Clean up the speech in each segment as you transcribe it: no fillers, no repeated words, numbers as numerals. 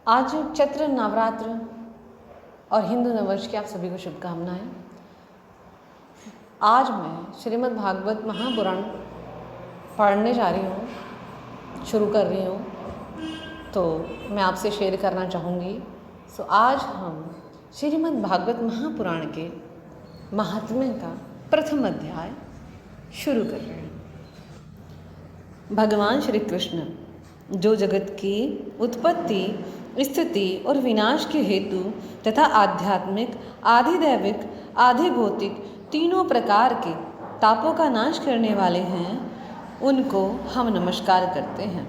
आज चैत्र नवरात्र और हिंदू नववर्ष की आप सभी को शुभकामनाएं। आज मैं श्रीमद् भागवत महापुराण पढ़ने जा रही हूँ, शुरू कर रही हूँ, तो मैं आपसे शेयर करना चाहूँगी। आज हम श्रीमद् भागवत महापुराण के महात्म्य का प्रथम अध्याय शुरू कर रहे हैं। भगवान श्री कृष्ण जो जगत की उत्पत्ति, स्थिति और विनाश के हेतु तथा आध्यात्मिक, आधिदैविक, आधिभौतिक तीनों प्रकार के तापों का नाश करने वाले हैं, उनको हम नमस्कार करते हैं।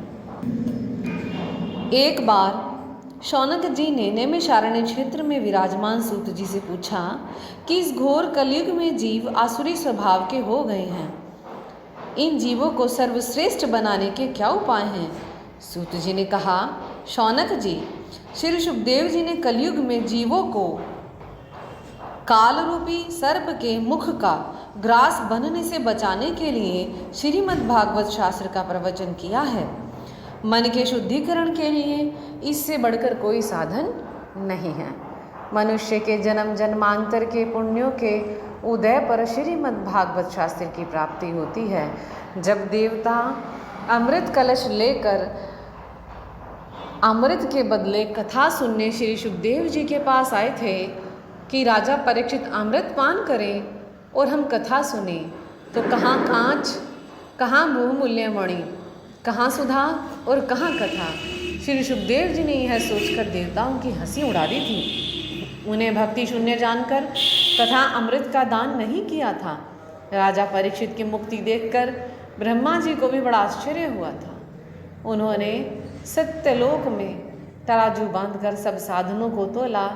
एक बार शौनक जी ने नैमिषारण्य क्षेत्र में विराजमान सूत जी से पूछा कि इस घोर कलयुग में जीव आसुरी स्वभाव के हो गए हैं, इन जीवों को सर्वश्रेष्ठ बनाने के क्या उपाय हैं? सूत जी ने कहा, शौनक जी, श्री शुकदेव जी ने कलयुग में जीवों को काल रूपी सर्प के मुख का ग्रास बनने से बचाने के लिए श्रीमद् भागवत शास्त्र का प्रवचन किया है। मन के शुद्धिकरण के लिए इससे बढ़कर कोई साधन नहीं है। मनुष्य के जन्म जन्मांतर के पुण्यों के उदय पर श्रीमद् भागवत शास्त्र की प्राप्ति होती है। जब देवता अमृत कलश लेकर अमृत के बदले कथा सुनने श्री शुकदेव जी के पास आए थे कि राजा परीक्षित अमृत पान करें और हम कथा सुने, तो कहाँ कांच, कहाँ बहुमूल्य मणि, कहाँ सुधा और कहाँ कथा। श्री शुकदेव जी ने यह सोचकर देवताओं की हंसी उड़ा दी थी। उन्हें भक्ति शून्य जानकर तथा अमृत का दान नहीं किया था। राजा परीक्षित की मुक्ति देखकर ब्रह्मा जी को भी बड़ा आश्चर्य हुआ था। उन्होंने सत्यलोक में तराजू बांधकर सब साधनों को तोला,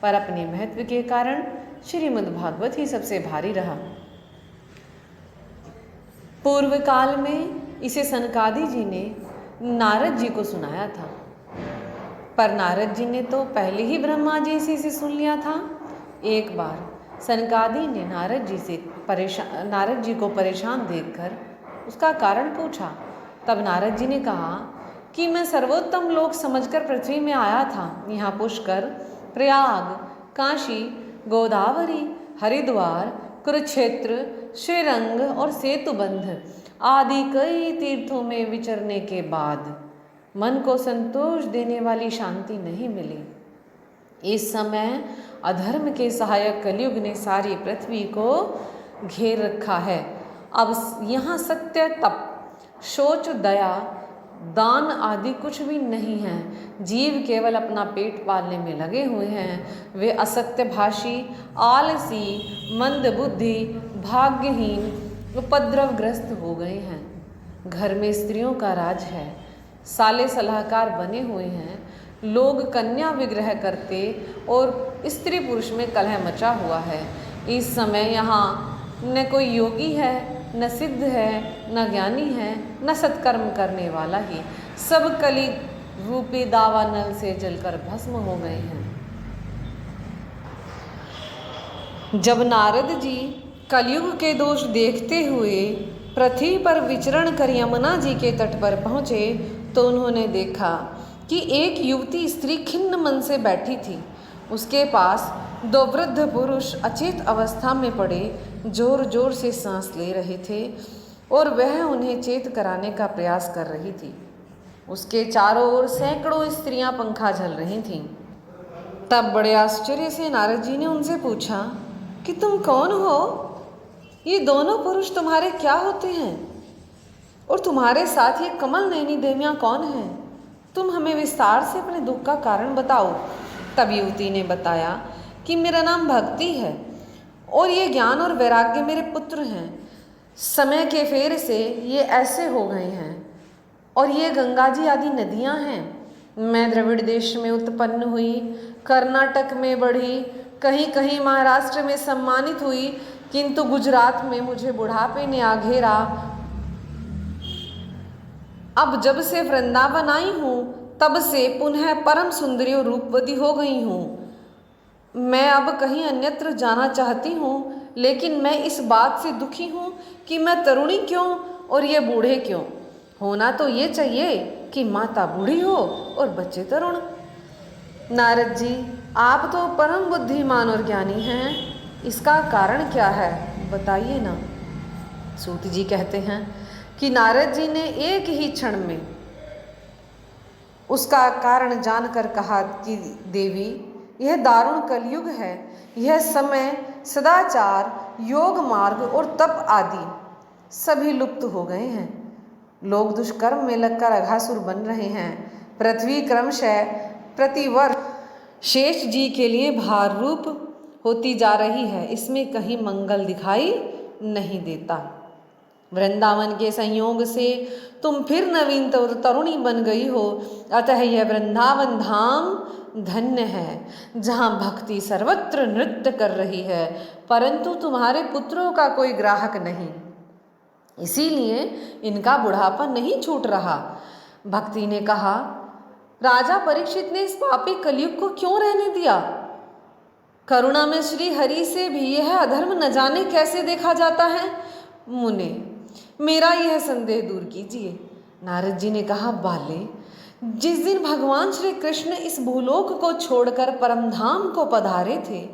पर अपने महत्व के कारण श्रीमद् भागवत ही सबसे भारी रहा। पूर्व काल में इसे सनकादि जी ने नारद जी को सुनाया था, पर नारद जी ने तो पहले ही ब्रह्मा जी से इसे सुन लिया था। एक बार सनकादि ने नारद जी को परेशान देखकर उसका कारण पूछा। तब नारद जी ने कहा कि मैं सर्वोत्तम लोक समझकर पृथ्वी में आया था। यहाँ पुष्कर, प्रयाग, काशी, गोदावरी, हरिद्वार, कुरुक्षेत्र, श्रीरंग और सेतुबंध आदि कई तीर्थों में विचरने के बाद मन को संतोष देने वाली शांति नहीं मिली। इस समय अधर्म के सहायक कलयुग ने सारी पृथ्वी को घेर रखा है। अब यहाँ सत्य, तप, शौच, दया, दान आदि कुछ भी नहीं है। जीव केवल अपना पेट पालने में लगे हुए हैं। वे असत्य भाषी, आलसी, मंदबुद्धि, भाग्यहीन, उपद्रवग्रस्त हो गए हैं। घर में स्त्रियों का राज है, साले सलाहकार बने हुए हैं। लोग कन्या विग्रह करते और स्त्री पुरुष में कलह मचा हुआ है। इस समय यहाँ न कोई योगी है, न सिद्ध है, न ज्ञानी है, न सत्कर्म करने वाला ही। सब कली रूपी दावानल से जलकर भस्म हो गए हैं। जब नारद जी कलयुग के दोष देखते हुए पृथ्वी पर विचरण कर यमुना जी के तट पर पहुँचे, तो उन्होंने देखा कि एक युवती स्त्री खिन्न मन से बैठी थी। उसके पास दो वृद्ध पुरुष अचेत अवस्था में पड़े जोर जोर से सांस ले रहे थे और वह उन्हें चेत कराने का प्रयास कर रही थी। उसके चारों ओर सैकड़ों स्त्रियां पंखा झल रही थीं। तब बड़े आश्चर्य से नारद जी ने उनसे पूछा कि तुम कौन हो? ये दोनों पुरुष तुम्हारे क्या होते हैं? और तुम्हारे साथ ये कमल नयनी देवियाँ कौन हैं? तुम हमें विस्तार से अपने दुख का कारण बताओ। तब युवती ने बताया कि मेरा नाम भक्ति है और ये ज्ञान और वैराग्य मेरे पुत्र हैं। समय के फेर से ये ऐसे हो गए हैं और ये गंगा जी आदि नदियाँ हैं। मैं द्रविड़ देश में उत्पन्न हुई, कर्नाटक में बढ़ी, कहीं कहीं महाराष्ट्र में सम्मानित हुई, किंतु गुजरात में मुझे बुढ़ापे ने आ घेरा। अब जब से वृंदावन आई हूँ, तब से पुनः परम सुंदरी और रूपवती हो गई हूँ। मैं अब कहीं अन्यत्र जाना चाहती हूँ, लेकिन मैं इस बात से दुखी हूँ कि मैं तरुणी क्यों और ये बूढ़े क्यों। होना तो ये चाहिए कि माता बूढ़ी हो और बच्चे तरुण। नारद जी, आप तो परम बुद्धिमान और ज्ञानी हैं, इसका कारण क्या है, बताइए ना। सूत जी कहते हैं कि नारद जी ने एक ही क्षण में उसका कारण जानकर कहा कि देवी, यह दारुण कलयुग है। यह समय सदाचार, योग मार्ग और तप आदि सभी लुप्त हो गए हैं। लोग दुष्कर्म में लगकर अघासुर बन रहे हैं। पृथ्वी क्रमशः प्रतिवर्ष शेष जी के लिए भार रूप होती जा रही है। इसमें कहीं मंगल दिखाई नहीं देता। वृंदावन के संयोग से तुम फिर नवीन तरुणी बन गई हो, अतः यह वृंदावन धाम धन्य है, जहाँ भक्ति सर्वत्र नृत्य कर रही है, परंतु तुम्हारे पुत्रों का कोई ग्राहक नहीं, इसीलिए इनका बुढ़ापा नहीं छूट रहा। भक्ति ने कहा, राजा परीक्षित ने इस पापी कलयुग को क्यों रहने दिया? करुणा में श्री हरि से भी यह अधर्म न जाने कैसे देखा जाता है। मुने, मेरा यह संदेह दूर कीजिए। नारद जी ने कहा, बाले, जिस दिन भगवान श्री कृष्ण इस भूलोक को छोड़कर परमधाम को पधारे थे,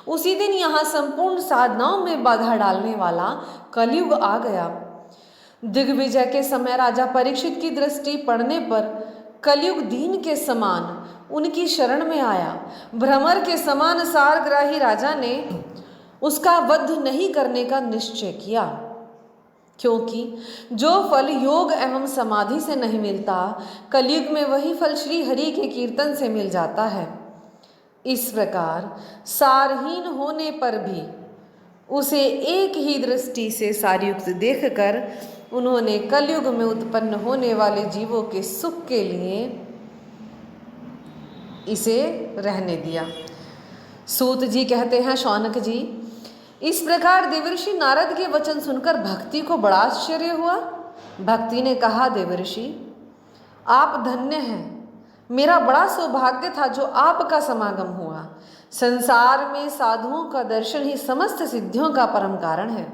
उसी दिन यहाँ संपूर्ण साधनाओं में बाधा डालने वाला कलयुग आ गया। दिग्विजय के समय राजा परीक्षित की दृष्टि पड़ने पर कलयुग दीन के समान उनकी शरण में आया। भ्रमर के समान सारग्राही राजा ने उसका वध नहीं करने का निश्चय किया, क्योंकि जो फल योग एवं समाधि से नहीं मिलता, कलयुग में वही फल श्री हरि के कीर्तन से मिल जाता है। इस प्रकार सारहीन होने पर भी उसे एक ही दृष्टि से सारयुक्त देखकर उन्होंने कलयुग में उत्पन्न होने वाले जीवों के सुख के लिए इसे रहने दिया। सूत जी कहते हैं, शौनक जी, इस प्रकार देवर्षि नारद के वचन सुनकर भक्ति को बड़ा आश्चर्य हुआ। भक्ति ने कहा, देवर्षि, आप धन्य हैं। मेरा बड़ा सौभाग्य था जो आपका समागम हुआ। संसार में साधुओं का दर्शन ही समस्त सिद्धियों का परम कारण है।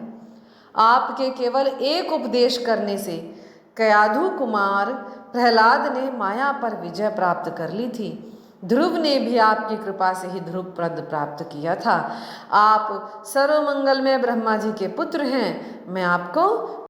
आपके केवल एक उपदेश करने से कयाधु कुमार प्रहलाद ने माया पर विजय प्राप्त कर ली थी। ध्रुव ने भी आपकी कृपा से ही ध्रुव पद प्राप्त किया था। आप सर्वमंगल में ब्रह्मा जी के पुत्र हैं। मैं आपको